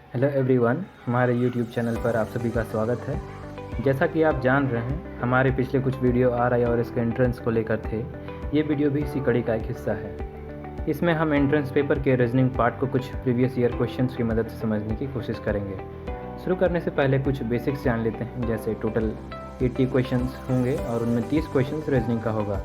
Hello everyone, हमारे YouTube channel पर आप सभी का स्वागत है। जैसा कि आप जान रहे हैं, हमारे पिछले कुछ वीडियो RI और इसके एंट्रेंस को लेकर थे। ये वीडियो भी इसी कड़ी का एक हिस्सा है। इसमें हम एंट्रेंस पेपर के रीजनिंग पार्ट को कुछ प्रीवियस ईयर क्वेश्चंस की मदद से समझने की कोशिश करेंगे। शुरू करने से पहले कुछ बेसिक्स जान लेते हैं। जैसे टोटल 80 क्वेश्चंस होंगे और उनमें 30 क्वेश्चंस रीजनिंग का होगा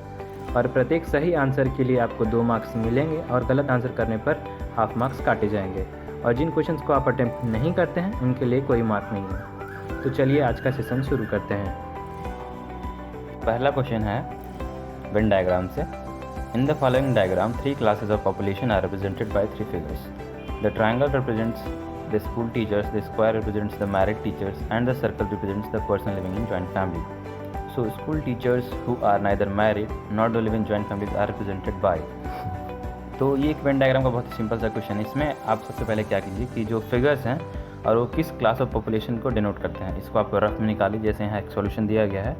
और प्रत्येक सही आंसर के लिए आपको 2 मार्क्स मिलेंगे और गलत आंसर करने पर हाफ मार्क्स काटे जाएंगे। और जिन क्वेश्चंस को आप अटेम्प्ट नहीं करते हैं उनके लिए कोई मार्क नहीं है। तो चलिए आज का सेशन शुरू करते हैं। पहला क्वेश्चन है वेन डायग्राम से। In the following diagram 3 classes of population are represented by 3 figures. The triangle represents the school teachers, the square represents the married teachers and the circle represents the person living in joint family. So school teachers who are neither married not do live in joint families are represented by. तो ये एक Venn diagram का बहुत ही simple सा question है। इसमें आप सबसे पहले क्या कीजिए कि जो फिगर्स हैं और वो किस क्लास ऑफ पॉपुलेशन को डिनोट करते हैं, इसको आप रफ में निकालिए। जैसे यहाँ एक सॉल्यूशन दिया गया है।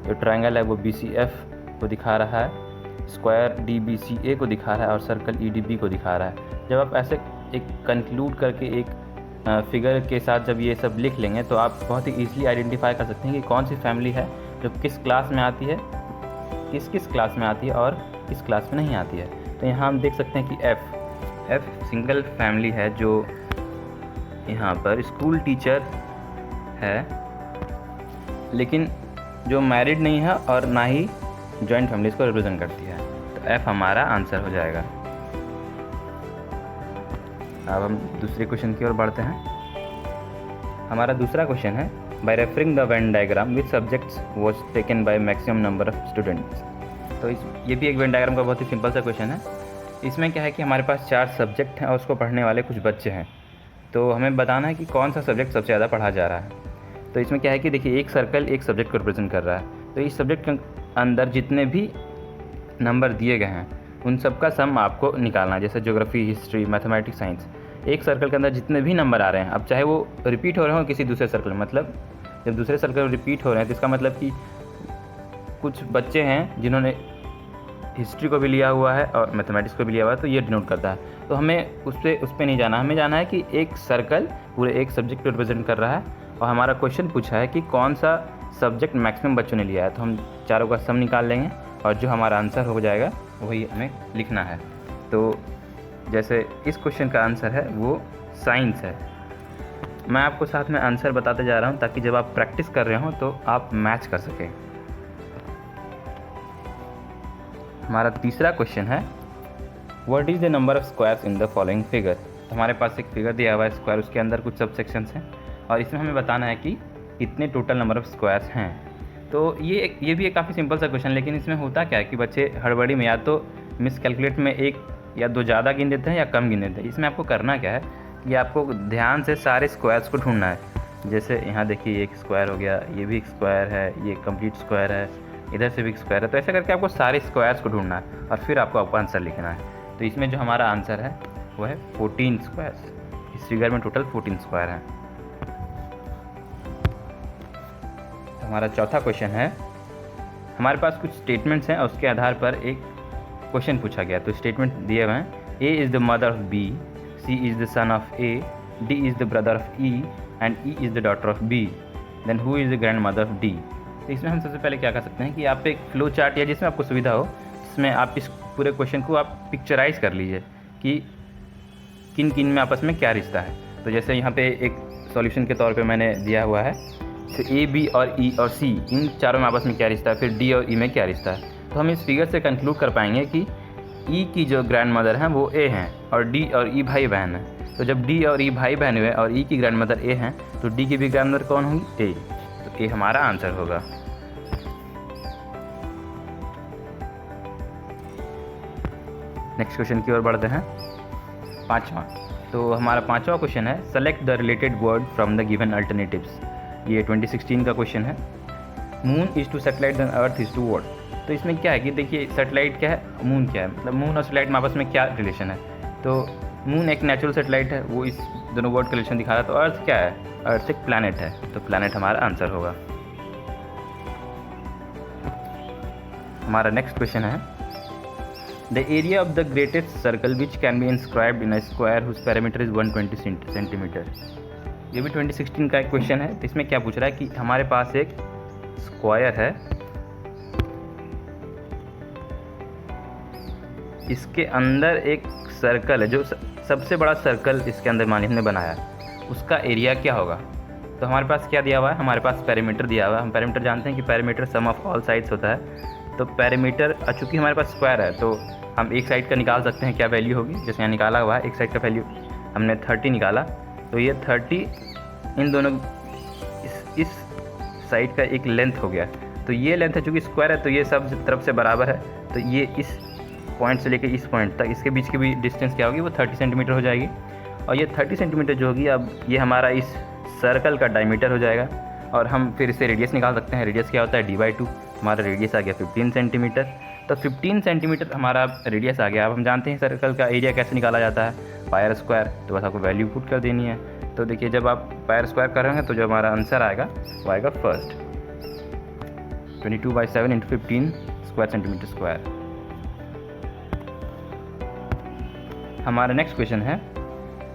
जो ट्रायंगल है वो BCF को दिखा रहा है, स्क्वायर DBCA को दिखा रहा है और सर्कल EDB को दिखा रहा है। जब आप ऐसे एक कंक्लूड करके एक फिगर के साथ जब ये सब लिख लेंगे तो आप बहुत ही ईजिली आइडेंटिफाई कर सकते हैं कि कौन सी फैमिली है जो किस क्लास में आती है, किस क्लास में आती है और किस क्लास में नहीं आती है। तो यहाँ हम देख सकते हैं कि F सिंगल फैमिली है जो यहाँ पर स्कूल टीचर है, लेकिन जो मैरिड नहीं है और ना ही जॉइंट फैमिलीज को रिप्रेजेंट करती है। तो F हमारा आंसर हो जाएगा। अब हम दूसरे क्वेश्चन की ओर बढ़ते हैं। हमारा दूसरा क्वेश्चन है bye referring the Venn diagram which subjects was taken by maximum number of students. तो ये भी एक वेन डायग्राम का बहुत ही सिंपल सा क्वेश्चन है। इसमें क्या है कि हमारे पास 4 सब्जेक्ट हैं और उसको पढ़ने वाले कुछ बच्चे हैं। तो हमें बताना है कि कौन सा सब्जेक्ट सबसे ज़्यादा पढ़ा जा रहा है। तो इसमें क्या है कि देखिए, एक सर्कल एक सब्जेक्ट को रिप्रेजेंट कर रहा है। तो इस सब्जेक्ट के अंदर जितने भी नंबर दिए गए हैं उन सब का सम आपको निकालना है। जैसे ज्योग्राफी, हिस्ट्री, मैथमेटिक्स, साइंस। एक सर्कल के अंदर जितने भी नंबर आ रहे हैं, अब चाहे वो रिपीट हो रहे हो किसी दूसरे सर्कल में, मतलब जब दूसरे सर्कल रिपीट हो रहे हैं तो इसका मतलब कि कुछ बच्चे हैं जिन्होंने हिस्ट्री को भी लिया हुआ है और मैथमेटिक्स को भी लिया हुआ है, तो ये डिनोट करता है। तो हमें उस पर नहीं जाना, हमें जाना है कि एक सर्कल पूरे एक सब्जेक्ट को रिप्रेजेंट कर रहा है और हमारा क्वेश्चन पूछा है कि कौन सा सब्जेक्ट मैक्सिमम बच्चों ने लिया है। तो हम चारों का सम निकाल लेंगे और जो हमारा आंसर हो जाएगा वही हमें लिखना है। तो जैसे इस क्वेश्चन का आंसर है वो साइंस है। मैं आपको साथ में आंसर बताते जा रहा हूँ ताकि जब आप प्रैक्टिस कर रहे हो तो आप मैच कर सकें। हमारा तीसरा क्वेश्चन है what is the number of squares in the following figure. तो हमारे पास एक फिगर दिया हुआ है स्क्वायर, उसके अंदर कुछ सब सेक्शंस हैं और इसमें हमें बताना है कि कितने टोटल नंबर ऑफ स्क्वायर्स हैं। तो ये भी एक काफ़ी सिंपल सा क्वेश्चन, लेकिन इसमें होता क्या है कि बच्चे हड़बड़ी में या तो मिस कैलकुलेट में एक या 2 ज़्यादा गिन देते हैं या कम गिन देते हैं। इसमें आपको करना क्या है कि आपको ध्यान से सारे स्क्वायर्स को ढूंढना है। जैसे यहाँ देखिए, एक स्क्वायर हो गया, ये भी एक स्क्वायर है, ये कंप्लीट स्क्वायर है, इधर से भी स्क्वायर है। तो ऐसा करके आपको सारे स्क्वायर्स को ढूंढना है और फिर आपको आंसर लिखना है। तो इसमें जो हमारा आंसर है वो है 14 स्क्वायर्स। इस फिगर में टोटल 14 स्क्वायर हैं। तो हमारा चौथा क्वेश्चन है, हमारे पास कुछ स्टेटमेंट्स हैं और उसके आधार पर एक क्वेश्चन पूछा गया। तो स्टेटमेंट दिए हुए हैं A is the mother of B, C is the son of A, D is the brother of E and E is the daughter of B, then who is the grandmother of D। तो इसमें हम सबसे पहले क्या कर सकते हैं कि आप एक फ्लो चार्ट या जिसमें आपको सुविधा हो, इसमें आप इस पूरे क्वेश्चन को आप पिक्चराइज कर लीजिए कि किन किन में आपस में क्या रिश्ता है। तो जैसे यहाँ पे एक सॉल्यूशन के तौर पे मैंने दिया हुआ है, तो A, B और E और C इन चारों में आपस में क्या रिश्ता है, फिर D और E में क्या रिश्ता है। तो हम इस फिगर से कंक्लूड कर पाएंगे कि E की जो ग्रैंड मदर हैं वो A हैं और D और E भाई बहन हैं। तो जब D और E भाई बहन हुए और E की ग्रैंड मदर A हैं तो D की भी ग्रैंड मदर कौन होगी, A। तो A हमारा आंसर होगा। नेक्स्ट क्वेश्चन की ओर बढ़ते हैं, 5वां। तो हमारा 5वां क्वेश्चन है select the related word from the given alternatives. ये 2016 का क्वेश्चन है। Moon is to satellite then earth is to what. तो इसमें क्या है कि देखिए, सैटेलाइट क्या है, मून क्या है, मतलब मून और सैटेलाइट में आपस में क्या रिलेशन है। तो मून एक नेचुरल सैटेलाइट है, वो इस दोनों वर्ड का रिलेशन दिखा रहा है। तो अर्थ क्या है, अर्थ एक प्लैनेट है, तो प्लैनेट हमारा आंसर होगा। हमारा नेक्स्ट क्वेश्चन है the area of the greatest circle which can be inscribed in a square whose perimeter is 120 centimetre. ये भी 2016 का एक क्वेश्चन है। तो इसमें क्या पूछ रहा है कि हमारे पास एक स्क्वायर है, इसके अंदर एक सर्कल है, जो सबसे बड़ा सर्कल इसके अंदर मान हमने बनाया, उसका एरिया क्या होगा। तो हमारे पास क्या दिया हुआ है, हमारे पास पेरीमीटर दिया हुआ है। हम पेरीमीटर जानते हैं कि perimeter sum of all sides होता है। तो पेरीमीटर चूँकि हमारे पास स्क्वायर है तो हम एक साइड का निकाल सकते हैं क्या वैल्यू होगी। जैसे यहाँ निकाला हुआ है, एक साइड का वैल्यू हमने 30 निकाला, तो ये 30 इन दोनों इस साइड का एक लेंथ हो गया। तो ये लेंथ है, चूँकि स्क्वायर है तो ये सब तरफ से बराबर है। तो ये इस पॉइंट से लेकर इस पॉइंट तक इसके बीच की भी डिस्टेंस क्या होगी, वो 30 सेंटीमीटर हो जाएगी। और ये 30 सेंटीमीटर जो होगी, अब ये हमारा इस सर्कल का डायमीटर हो जाएगा। और हम फिर इससे रेडियस निकाल सकते हैं। रेडियस क्या होता है, d/2। हमारा रेडियस आ गया 15 सेंटीमीटर। तो 15 सेंटीमीटर हमारा रेडियस आ गया। अब हम जानते हैं सर्कल का एरिया कैसे निकाला जाता है, पायर स्क्वायर। तो बस आपको वैल्यू पुट कर देनी है। तो देखिए, जब आप पायर स्क्वायर कर रहे हैं तो जो हमारा आंसर आएगा वो आएगा फर्स्ट 22/7 × 15 स्क्वायर सेंटीमीटर स्क्वायर। हमारा नेक्स्ट क्वेश्चन है,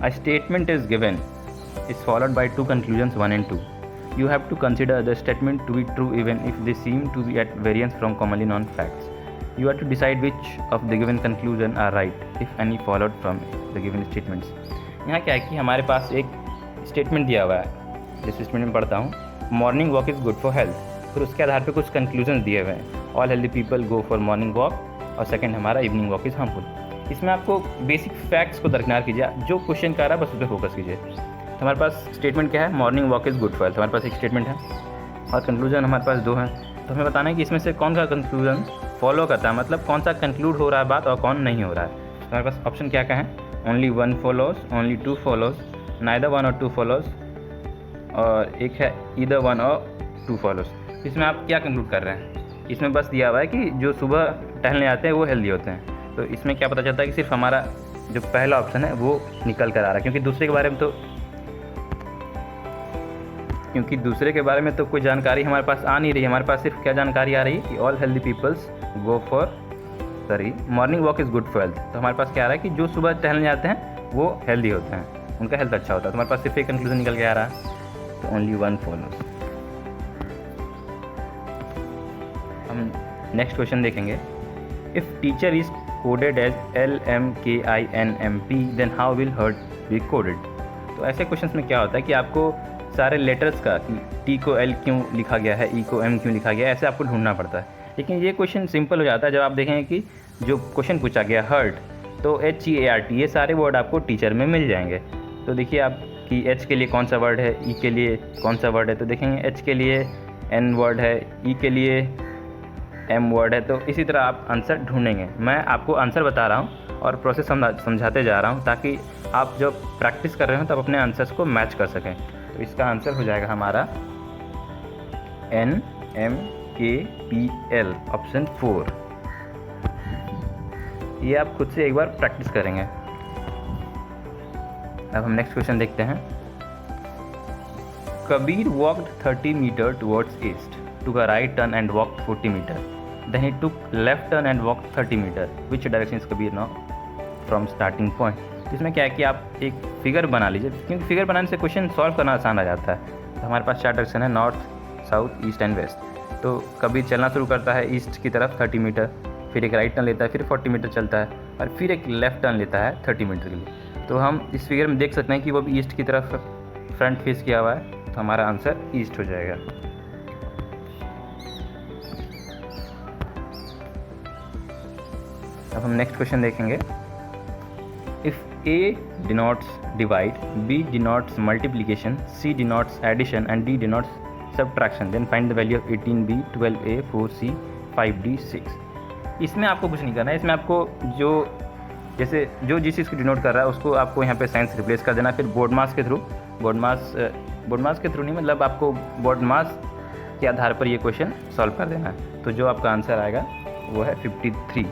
a statement is given is followed by 2 conclusions 1 and 2. You have to consider the statement to be true even if they seem to be at variance from commonly known facts. You have to decide which of the given conclusion are right, if any, followed from the given statements. यहाँ क्या है कि हमारे पास एक statement दिया हुआ है, जिस स्टेटमेंट में पढ़ता हूँ, morning walk is good for health. फिर उसके आधार पे कुछ कंक्लूजन दिए हुए हैं, all healthy people go for morning walk, और सेकंड हमारा इवनिंग वॉक इज़ हार्मफुल। इसमें आपको बेसिक फैक्ट्स को दरकिनार कीजिए, जो क्वेश्चन का रहा है बस उस पर फोकस कीजिए। तो हमारे पास स्टेटमेंट क्या है, morning walk is good for health, हमारे पास एक स्टेटमेंट है, और कंक्लूजन हमारे पास 2 हैं। तो हमें बताना है कि इसमें से कौन सा कंक्लूजन फॉलो करता है, मतलब कौन सा कंक्लूड हो रहा है बात और कौन नहीं हो रहा है। तो हमारे पास ऑप्शन क्या क्या है, only 1 follows, only 2 follows, neither 1 और 2 फॉलोज, और एक है ईदर 1 और 2 फॉलोज। इसमें आप क्या कंक्लूड कर रहे हैं, इसमें बस दिया हुआ है कि जो सुबह टहलने आते हैं वो हेल्दी होते हैं। तो इसमें क्या पता चलता है कि सिर्फ हमारा जो पहला ऑप्शन है वो निकल कर आ रहा है, क्योंकि दूसरे के बारे में तो कोई जानकारी हमारे पास आ नहीं रही है। हमारे पास सिर्फ क्या जानकारी आ रही है कि all healthy peoples go for morning walk is good for health. तो हमारे पास क्या आ रहा है कि जो सुबह टहलने जाते हैं वो हेल्दी होते हैं, उनका हेल्थ अच्छा होता है। तो हमारे पास सिर्फ एक कंक्लूजन निकल के आ रहा है, तो ओनली 1 फॉलोज। हम नेक्स्ट क्वेश्चन देखेंगे, if teacher is coded as LMKINMP then how will hurt be coded. तो ऐसे क्वेश्चन में क्या होता है कि आपको सारे लेटर्स का कि T को L क्यों लिखा गया है, E को M क्यों लिखा गया है, ऐसे आपको ढूंढना पड़ता है। लेकिन ये क्वेश्चन सिंपल हो जाता है जब आप देखेंगे कि जो क्वेश्चन पूछा गया हर्ट, तो HEART, ये सारे वर्ड आपको टीचर में मिल जाएंगे। तो देखिए आप कि H के लिए कौन सा वर्ड है, E के लिए कौन सा वर्ड है। तो देखेंगे H के लिए N वर्ड है, E के लिए M वर्ड है। तो इसी तरह आप आंसर ढूंढेंगे। मैं आपको आंसर बता रहा हूँ और प्रोसेस समझाते जा रहा हूँ, ताकि आप जब प्रैक्टिस कर रहे हो तब अपने आंसर्स को मैच कर सकें। तो इसका आंसर हो जाएगा हमारा NMKPL, ऑप्शन 4। ये आप खुद से एक बार प्रैक्टिस करेंगे। अब हम नेक्स्ट क्वेश्चन देखते हैं, Kabir walked 30 metre towards east, took a right turn and walked 40 meter. Then he took left turn and walked 30 meter. Which direction is Kabir now from starting point? इसमें क्या है कि आप एक फिगर बना लीजिए, क्योंकि फिगर बनाने से क्वेश्चन सॉल्व करना आसान आ जाता है। तो हमारे पास 4 डायरेक्शन है, north, south, east and west. तो कबीर चलना शुरू करता है ईस्ट की तरफ 30 मीटर, फिर एक राइट टर्न लेता है, फिर 40 मीटर चलता है, और फिर एक लेफ्ट टर्न लेता है 30 मीटर के लिए। तो हम इस फिगर में देख सकते हैं कि वो भी ईस्ट की तरफ फ्रंट फेस किया हुआ है। तो हमारा आंसर ईस्ट हो जाएगा। अब हम नेक्स्ट क्वेश्चन देखेंगे, if A denotes divide, B denotes multiplication, C denotes addition and D denotes subtraction, then find the value of 18B, 12A, 4C, 5D, 6। इसमें आपको कुछ नहीं करना है। इसमें आपको जो जिस चीज़ को डिनोट कर रहा है उसको आपको यहाँ पे साइंस रिप्लेस कर देना, फिर बोर्ड मास के थ्रू नहीं, मतलब आपको बोर्ड मास के आधार पर ये क्वेश्चन सॉल्व कर देना है। तो जो आपका आंसर आएगा वो है 53।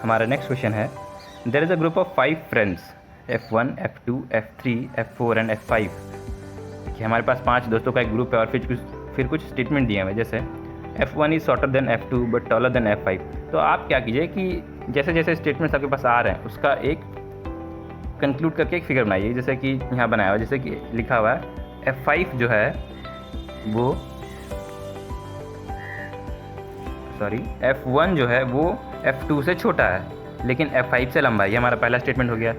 हमारा नेक्स्ट क्वेश्चन है, there is a group of 5 friends F1, F2, F3, F4 and F5। कि हमारे पास 5 दोस्तों का एक ग्रुप है और फिर कुछ स्टेटमेंट दिए हुए, जैसे F1 is shorter than F2 but taller than F5। तो आप क्या कीजिए कि जैसे जैसे स्टेटमेंट्स आपके पास आ रहे हैं उसका एक कंक्लूड करके एक फिगर बनाइए, जैसे कि यहाँ बनाया हुआ है, जैसे कि लिखा हुआ है F5 जो है वो F1 जो है वो F2 से छोटा है लेकिन F5 से लंबा है। ये हमारा पहला स्टेटमेंट हो गया।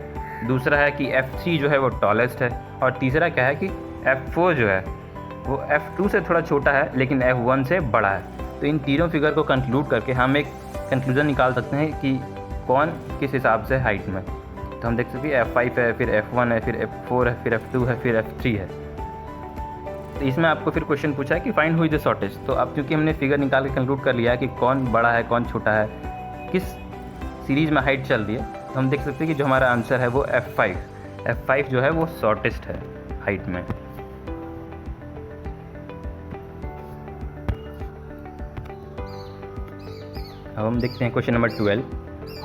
दूसरा है कि F3 जो है वो टॉलेस्ट है, और तीसरा क्या है कि F4 जो है वो F2 से थोड़ा छोटा है लेकिन F1 से बड़ा है। तो इन तीनों फिगर को कंक्लूड करके हम एक कंक्लूजन निकाल सकते हैं कि कौन किस हिसाब से हाइट में। तो हम देख सकते हैं F5 है, फिर F1 है, फिर F4 है, फिर F2 है, फिर F3 है। तो इसमें आपको फिर क्वेश्चन पूछा है कि फाइंड हुई द शॉर्टेस्ट। तो अब क्योंकि हमने फिगर निकाल के कंक्लूड कर लिया है कि कौन बड़ा है कौन छोटा है, किस सीरीज़ में हाइट चल रही है, तो हम देख सकते हैं कि जो हमारा आंसर है वो F5 जो है वो शॉर्टेस्ट है हाइट में। अब हम देखते हैं question number 12।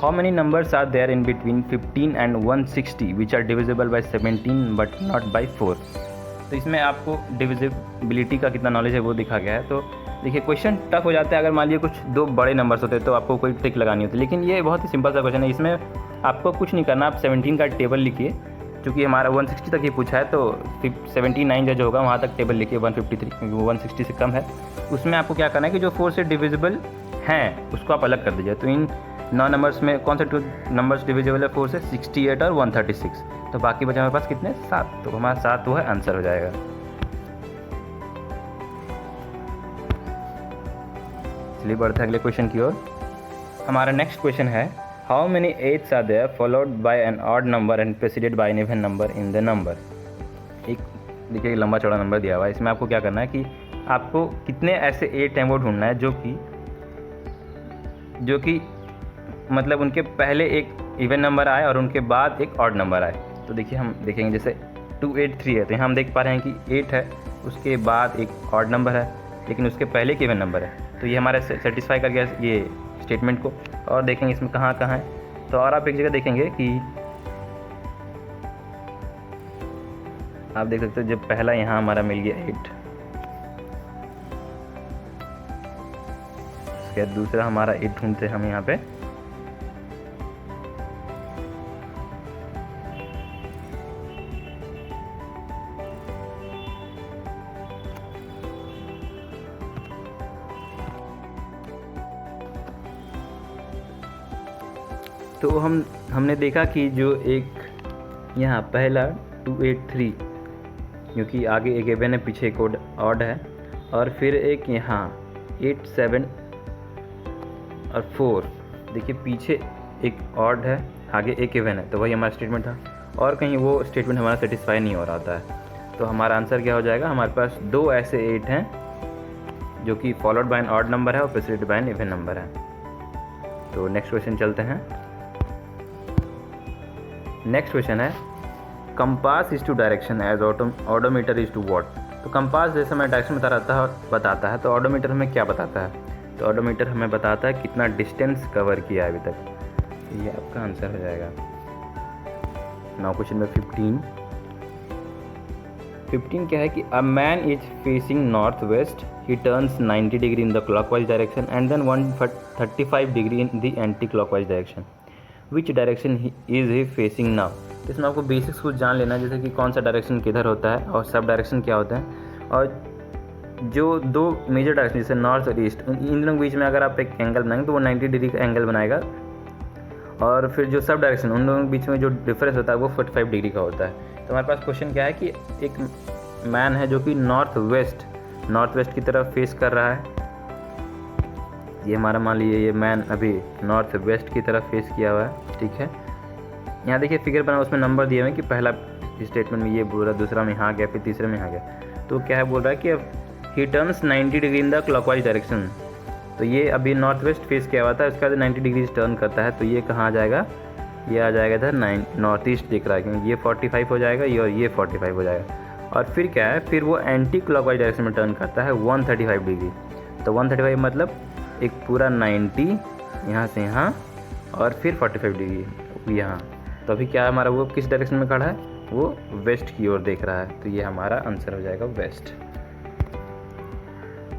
How many numbers are there in between 15 and 160 which are divisible by 17 but not by 4। तो इसमें आपको डिविजिबिलिटी का कितना नॉलेज है वो दिखा गया है। तो देखिए क्वेश्चन टफ हो जाता है अगर मान लीजिए कुछ दो बड़े नंबर्स होते तो आपको कोई ट्रिक लगानी होती, लेकिन ये बहुत ही सिंपल सा क्वेश्चन है। इसमें आपको कुछ नहीं करना, आप 17 का टेबल लिखिए, क्योंकि हमारा 160 तक ये पूछा है तो 79 जो होगा वहाँ तक टेबल लिखिए 153, क्योंकि वो 160 से कम है। उसमें आपको क्या करना है कि जो 4 से डिविजिबल हैं उसको आप अलग कर दीजिए। तो इन 9 नंबर्स में कौन से 2 नंबर्स डिविजिबल है 4 से? 68 और 136। तो बाकी बचे हमारे पास कितने? 7। तो हमारा 7 वो है आंसर हो जाएगा। चलिए बढ़ते हैं अगले क्वेश्चन की ओर। हमारा नेक्स्ट क्वेश्चन है हाउ मेनी 8s are there followed by an odd number and preceded by an even number in the number. एक देखिए लंबा चौड़ा नंबर दिया हुआ है, इसमें आपको क्या करना है कि आपको कितने ऐसे 8 हैं वो ढूंढना है जो कि मतलब उनके पहले एक इवन नंबर आए और उनके बाद एक ऑड नंबर आए। तो देखिए हम देखेंगे जैसे 283 है, तो यहाँ हम देख पा रहे हैं कि 8 है, उसके बाद एक ऑड नंबर है लेकिन उसके पहले एक इवन नंबर है। तो ये हमारे सेटिस्फाई कर गया ये स्टेटमेंट को। और देखेंगे इसमें कहाँ कहाँ है, तो और आप एक जगह देखेंगे कि आप देख सकते हो जब पहला यहाँ हमारा मिल गया 8, उसके बाद दूसरा हमारा 8 ढूंढते हम यहाँ पे, तो हमने देखा कि जो एक यहाँ पहला 283, क्योंकि आगे एक इवन है पीछे एक ऑड है, और फिर एक यहाँ 8 7 और 4, देखिए पीछे एक ऑड है आगे एक इवन है, तो वही हमारा स्टेटमेंट था। और कहीं वो स्टेटमेंट हमारा सेटिस्फाई नहीं हो रहा था, तो हमारा आंसर क्या हो जाएगा? हमारे पास 2 ऐसे 8 हैं जो कि followed by an odd number है और preceded by an even number है। तो नेक्स्ट क्वेश्चन चलते हैं। नेक्स्ट क्वेश्चन है compass is to direction as odometer is to what. तो कंपास जैसे मैं डायरेक्शन बताता है, तो ऑडोमीटर हमें क्या बताता है? तो ऑडोमीटर हमें बताता है कितना डिस्टेंस कवर किया है अभी तक। ये आपका आंसर हो जाएगा। नाउ क्वेश्चन नंबर 15 क्या है कि a man is facing north west, he turns 90 degree in the clockwise direction and then 135 degree in the anticlockwise direction. Which direction is he facing now. इसमें आपको basics कुछ जान लेना है, जैसे कि कौन सा डायरेक्शन किधर होता है और सब डायरेक्शन क्या होता है, और जो 2 मेजर डायरेक्शन जैसे नॉर्थ और ईस्ट, इन दोनों के बीच में अगर आप एक एंगल बनाएंगे तो वो 90 डिग्री का एंगल बनाएगा। और फिर जो सब डायरेक्शन उन दोनों के बीच में जो डिफरेंस होता है वो 45 डिग्री का होता है। तो हमारे पास क्वेश्चन क्या है कि एक मैन है जो कि नॉर्थ वेस्ट की तरफ फेस कर रहा है। ये हमारा मान लीजिए ये मैन अभी नॉर्थ वेस्ट की तरफ फेस किया हुआ है, ठीक है। यहाँ देखिए फिगर बना, उसमें नंबर दिए हुए हैं कि पहला स्टेटमेंट में ये बोल रहा है, दूसरा में यहाँ गया, फिर तीसरे में यहाँ गया। तो क्या है बोल रहा है कि अब ही turns 90 degree in the clockwise direction. तो ये अभी नॉर्थ वेस्ट फेस किया हुआ था, उसके बाद 90 डिग्री टर्न करता है, तो ये कहाँ आ जाएगा? ये आ जाएगा इधर नॉर्थ ईस्ट दिख रहा है, क्योंकि ये 45 हो जाएगा ये, और ये 45 हो जाएगा। और फिर क्या है, फिर वो एंटी क्लॉकवाइज डायरेक्शन में टर्न करता है 135 डिग्री। तो 135 मतलब एक पूरा 90 यहाँ से यहाँ, और फिर 45 डिग्री यहाँ। तो अभी क्या हमारा वो किस डायरेक्शन में खड़ा है? वो वेस्ट की ओर देख रहा है, तो ये हमारा आंसर हो जाएगा वेस्ट।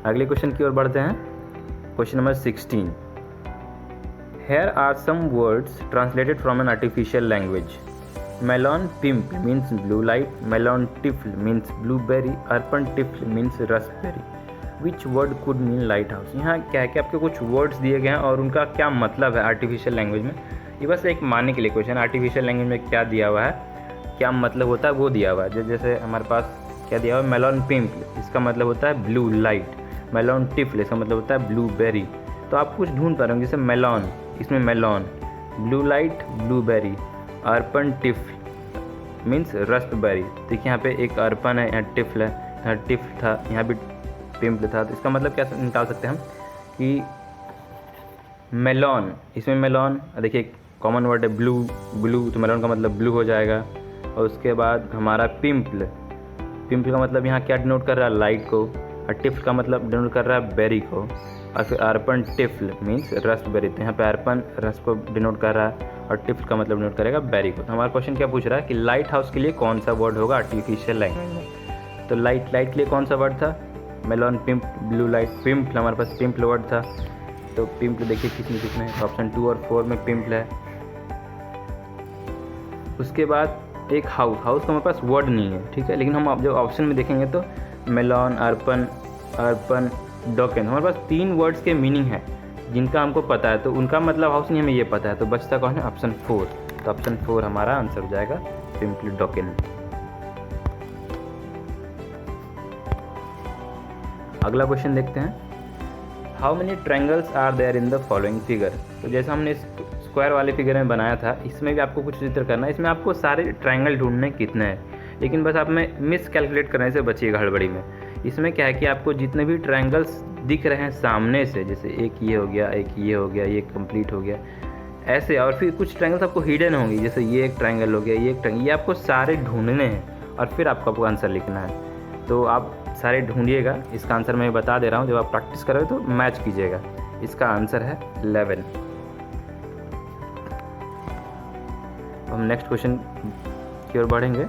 अगले क्वेश्चन की ओर बढ़ते हैं। Question number 16. Here are some words translated from an artificial language. Melon pimp means blue light, melon tifl means blueberry, urban tifl means raspberry. Which word could mean lighthouse? यहाँ क्या है कि आपके कुछ वर्ड्स दिए गए हैं और उनका क्या मतलब है आर्टिफिशियल लैंग्वेज में, ये बस एक मानने के लिए क्वेश्चन। आर्टिफिशियल लैंग्वेज में क्या दिया हुआ है, क्या मतलब होता है वो दिया हुआ है। जैसे हमारे पास क्या दिया हुआ है, मेलॉन पिंक, इसका मतलब होता है ब्लू लाइट, मेलॉन टिफल इसका मतलब होता है ब्लूबेरी। तो आप कुछ ढूंढ पा रहे हो, जैसे मेलॉन, इसमें मेलॉन, ब्लू लाइट ब्लूबेरी, अर्पन टिफल मीन्स रस्टबेरी। देखिए यहाँ पे एक अर्पन है, यहाँ टिफल है, यहाँ टिफल था, यहाँ भी पिम्पल था। तो इसका मतलब क्या निकाल सकते हैं हम कि मेलॉन, इसमें मेलॉन, देखिए कॉमन वर्ड है ब्लू, ब्लू तो मेलॉन का मतलब ब्लू हो जाएगा। और उसके बाद हमारा पिम्पल, पिम्पल का मतलब यहाँ क्या डिनोट कर रहा है, लाइट को, और टिफ्ल का मतलब डिनोट कर रहा है बेरी को। और फिर अर्पन टिफ्ल मीन्स रस्टबेरी, तो यहाँ पे अर्पन रस को डिनोट कर रहा है और टिफ्ल का मतलब डिनोट करेगा बेरी को। तो हमारा क्वेश्चन क्या पूछ रहा है कि लाइट हाउस के लिए कौन सा वर्ड होगा आर्टिफिशियल लैंग्वेज में। तो लाइट के लिए कौन सा वर्ड था, melon pimp, blue light pimple, हमारे पास पिम्पल वर्ड था। तो पिम्पल देखिए किसमें है, ऑप्शन 2 और 4 में पिम्पल है। उसके बाद एक हाउस, हाउस का हमारे पास वर्ड नहीं है, ठीक है, लेकिन हम जब ऑप्शन में देखेंगे तो मेलॉन, अर्पन डॉकन, हमारे पास 3 वर्ड्स के मीनिंग है जिनका हमको पता है, तो उनका मतलब हाउस नहीं हमें ये पता है। तो बचता कौन है, ऑप्शन 4। तो ऑप्शन 4 हमारा आंसर हो जाएगा, पिम्पल डॉकन। अगला क्वेश्चन देखते हैं, how many triangles are there in the following figure. तो जैसा हमने स्क्वायर वाले फिगर में बनाया था, इसमें भी आपको कुछ चित्र करना है। इसमें आपको सारे ट्रायंगल ढूंढने कितने हैं, लेकिन बस आप में मिस कैलकुलेट करने से बचिएगा हड़बड़ी में। इसमें क्या है कि आपको जितने भी ट्रायंगल्स दिख रहे हैं सामने से, जैसे एक ये हो गया, एक ये हो गया, ये कंप्लीट हो गया, ऐसे, और फिर कुछ ट्रायंगल्स आपको हिडन होंगी, जैसे ये एक ट्रायंगल हो गया, ये एक ट्रायंगल, ये आपको सारे ढूंढने हैं और फिर आपको आंसर लिखना है। तो आप सारे ढूंढिएगा, इसका आंसर मैं बता दे रहा हूँ, जब आप प्रैक्टिस करोगे तो मैच कीजिएगा। इसका आंसर है 11। हम नेक्स्ट क्वेश्चन की ओर बढ़ेंगे।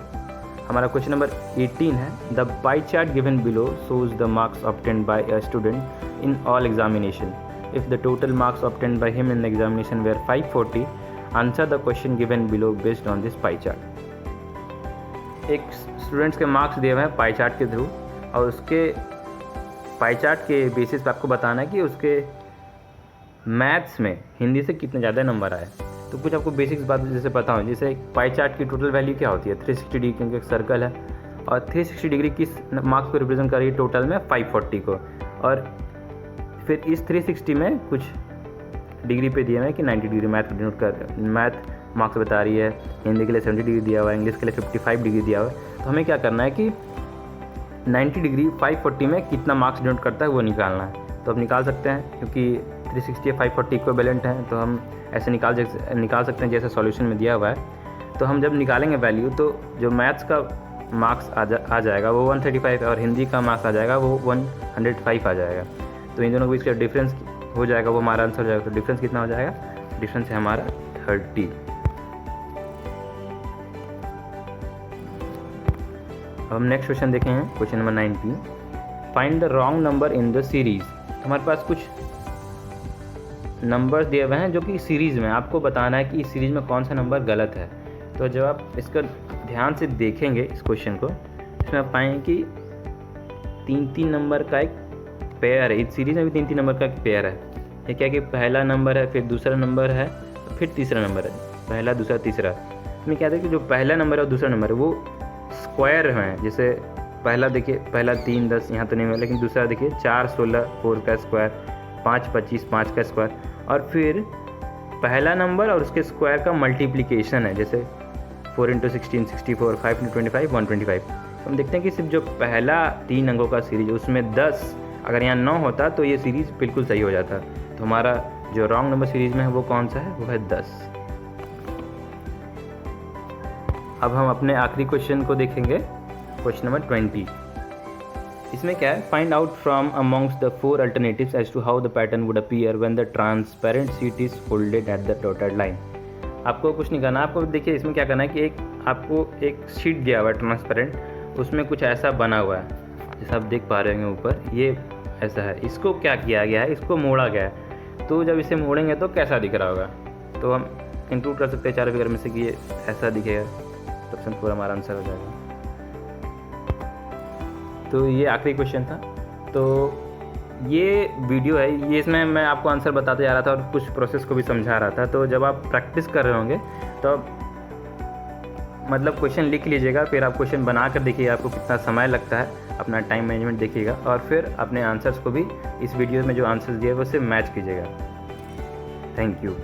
हमारा क्वेश्चन नंबर 18 है, the pie chart given below shows the marks obtained by a student in all examination. If the total marks obtained by him in the examination were 540, answer the question given below based on this pie chart. एक students के marks दिए हुए हैं pie chart के through, और उसके pie chart के basis पे आपको बताना है कि उसके मैथ्स में हिंदी से कितने ज़्यादा नंबर आए। तो कुछ आपको बेसिक्स बात जैसे पता हो, जैसे पाई चार्ट की टोटल वैल्यू क्या होती है, 360 डिग्री, क्योंकि एक सर्कल है और 360 डिग्री किस मार्क्स को रिप्रेजेंट कर रही है, टोटल में 540 को। और फिर इस 360 में कुछ डिग्री पे दिया है कि 90 डिग्री मैथ डिनोट कर, मैथ मार्क्स बता रही है। हिंदी के लिए 70 डिग्री दिया हुआ है, इंग्लिश के लिए 55 डिग्री दिया हुआ है। तो हमें क्या करना है कि 90 डिग्री 540 में कितना मार्क्स डिनोट करता है वो निकालना है। तो अब निकाल सकते हैं, क्योंकि 360 और 540 इक्विवेलेंट हैं, तो हम ऐसे निकाल सकते हैं जैसे सॉल्यूशन में दिया हुआ है। तो हम जब निकालेंगे वैल्यू, तो जो मैथ्स का मार्क्स आ जाएगा वो 135 है, और हिंदी का मार्क्स आ जाएगा वो 105 आ जाएगा। तो इन दोनों के बीच का डिफरेंस हो जाएगा, वो हमारा आंसर हो जाएगा। तो डिफरेंस कितना हो जाएगा, डिफरेंस है हमारा 30। अब हम नेक्स्ट क्वेश्चन देखे हैं, question number 19, find the wrong number in the series. हमारे पास कुछ नंबर्स दिए हुए हैं जो कि सीरीज़ में, आपको बताना है कि इस सीरीज़ में कौन सा नंबर गलत है। तो जब आप इसका ध्यान से देखेंगे इस क्वेश्चन को, इसमें आप पाएंगे कि 3-3 नंबर का एक पेयर है। इस सीरीज़ में भी 3-3 नंबर का एक पेयर है। ये क्या कि पहला नंबर है, फिर दूसरा नंबर है, फिर तीसरा नंबर है, पहला दूसरा तीसरा। इसमें क्या है कि जो पहला नंबर है और दूसरा नंबर है वो स्क्वायर हैं। जैसे पहला देखिए, पहला 3 10, यहाँ तो नहीं है, लेकिन दूसरा देखिए 4 16, 4 का स्क्वायर, 5 25, 5 का स्क्वायर, और फिर पहला नंबर और उसके स्क्वायर का मल्टीप्लिकेशन है। जैसे 4 × 16 64, 5 × 25 125। हम देखते हैं कि सिर्फ जो पहला 3 अंकों का सीरीज उसमें 10, अगर यहाँ 9 होता तो ये सीरीज़ बिल्कुल सही हो जाता। तो हमारा जो रॉन्ग नंबर सीरीज़ में है वो कौन सा है, वो है 10। अब हम अपने आखिरी क्वेश्चन को देखेंगे, क्वेश्चन नंबर 20। इसमें क्या है, find out from amongst the 4 alternatives as to how the pattern would appear when the transparent sheet is folded at the dotted line. आपको कुछ नहीं करना, आपको देखिए इसमें क्या करना है कि आपको एक शीट दिया हुआ है ट्रांसपेरेंट, उसमें कुछ ऐसा बना हुआ है जैसा आप देख पा रहे होंगे ऊपर। ये ऐसा है, इसको क्या किया गया है, इसको मोड़ा गया है। तो जब इसे मोड़ेंगे तो कैसा दिख रहा होगा, तो हम इंक्लूड कर सकते हैं 4 फिगर में से कि ये ऐसा दिखेगा, तो ऑप्शन 4 हमारा आंसर हो जाएगा। तो ये आखिरी क्वेश्चन था। तो ये वीडियो है, ये इसमें मैं आपको आंसर बताते जा रहा था और कुछ प्रोसेस को भी समझा रहा था। तो जब आप प्रैक्टिस कर रहे होंगे तो मतलब क्वेश्चन लिख लीजिएगा, फिर आप क्वेश्चन बना कर देखिए आपको कितना समय लगता है, अपना टाइम मैनेजमेंट देखिएगा और फिर अपने आंसर्स को भी इस वीडियो में जो आंसर्स दिए हैं उससे मैच कीजिएगा। Thank you.